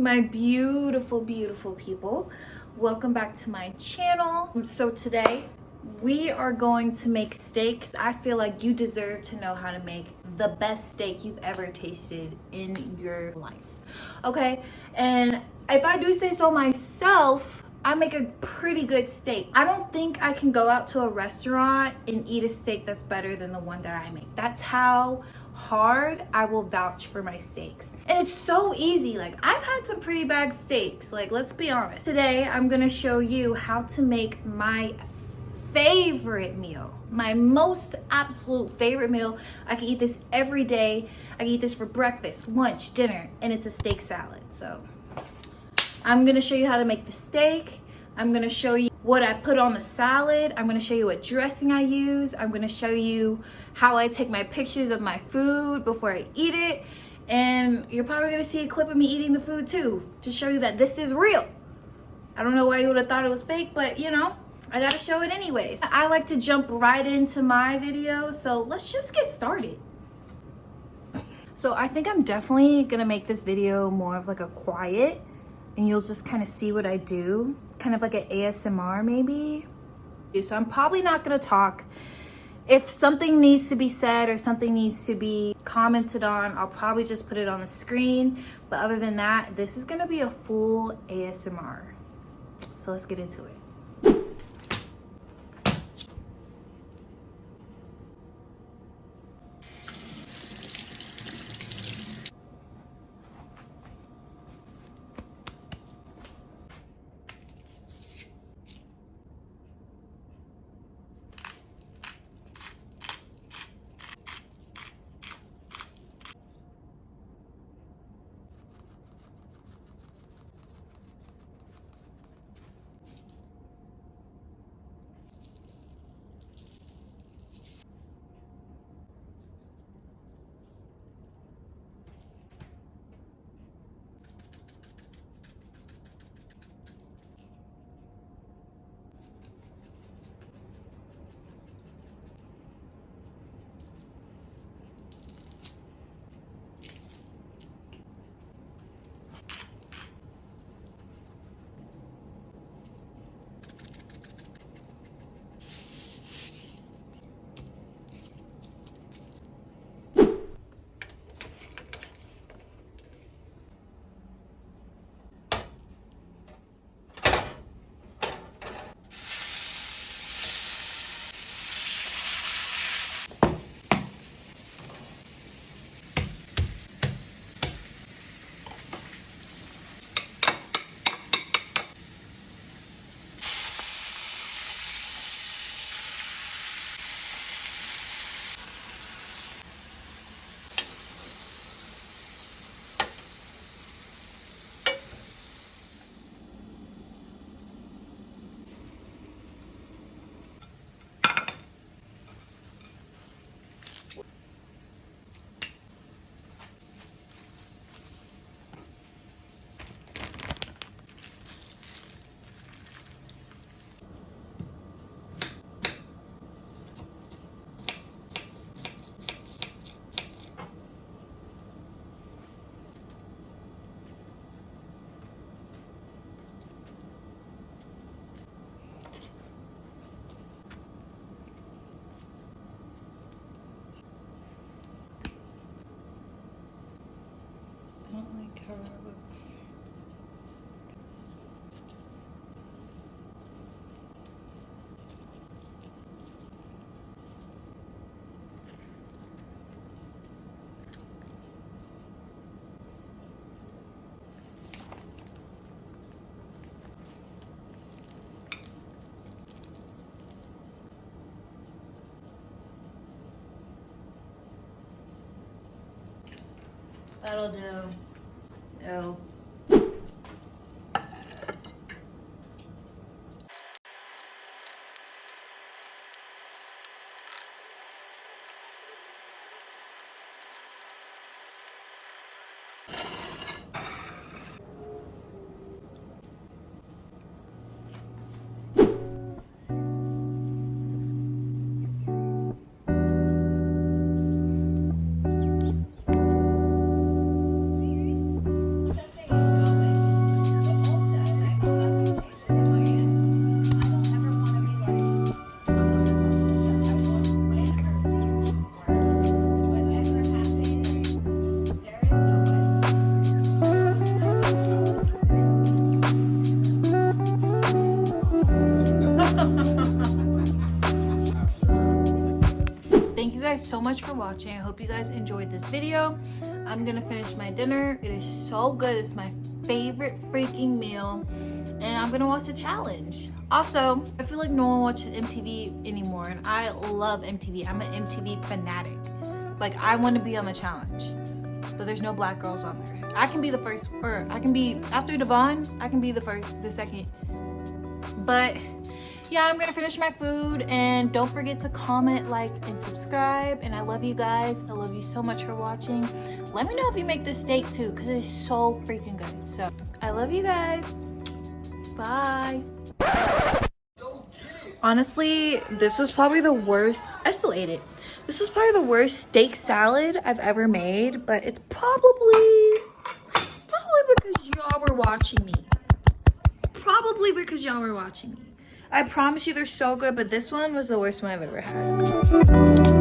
my beautiful people, welcome back to my channel. So today we are going to make steaks. I feel like you deserve to know how to make the best steak you've ever tasted in your life, okay? And if I do say so myself, I make a pretty good steak. I don't think I can go out to a restaurant and eat a steak that's better than the one that I make. That's how hard I will vouch for my steaks. And it's so easy. Like, I've had some pretty bad steaks, like, let's be honest. Today I'm gonna show you how to make my favorite meal, my most absolute favorite meal. I can eat this every day. I can eat this for breakfast, lunch, dinner, and it's a steak salad. So I'm gonna show you how to make the steak. I'm gonna show you what I put on the salad. I'm gonna show you what dressing I use. I'm gonna show you how I take my pictures of my food before I eat it. And you're probably gonna see a clip of me eating the food too, to show you that this is real. I don't know why you would have thought it was fake, but you know, I gotta show it anyways. I like to jump right into my videos, so let's just get started. So I think I'm definitely gonna make this video more of like a quiet, and you'll just kind of see what I do, kind of like an ASMR maybe. So I'm probably not gonna talk. If something needs to be said or something needs to be commented on, I'll probably just put it on the screen. But other than that, this is gonna be a full ASMR. So let's get into it. I don't like how it looks. That'll do. Oh. guys so much for watching. I hope you guys enjoyed this video. I'm gonna finish my dinner. It is so good. It's my favorite freaking meal. And I'm gonna watch the challenge. Also, I feel like no one watches MTV anymore, and I love MTV. I'm an MTV fanatic. Like, I want to be on the challenge, but there's no black girls on there. I can be the first, or I can be, after Devon, I can be the second. But yeah, I'm gonna finish my food, and don't forget to comment, like, and subscribe. And I love you guys. I love you so much for watching. Let me know if you make this steak too, because it's so freaking good. So I love you guys. Bye. Honestly, this was probably the worst. I still ate it. This was probably the worst steak salad I've ever made, but it's probably because y'all were watching me. Probably because y'all were watching me. I promise you they're so good, but this one was the worst one I've ever had.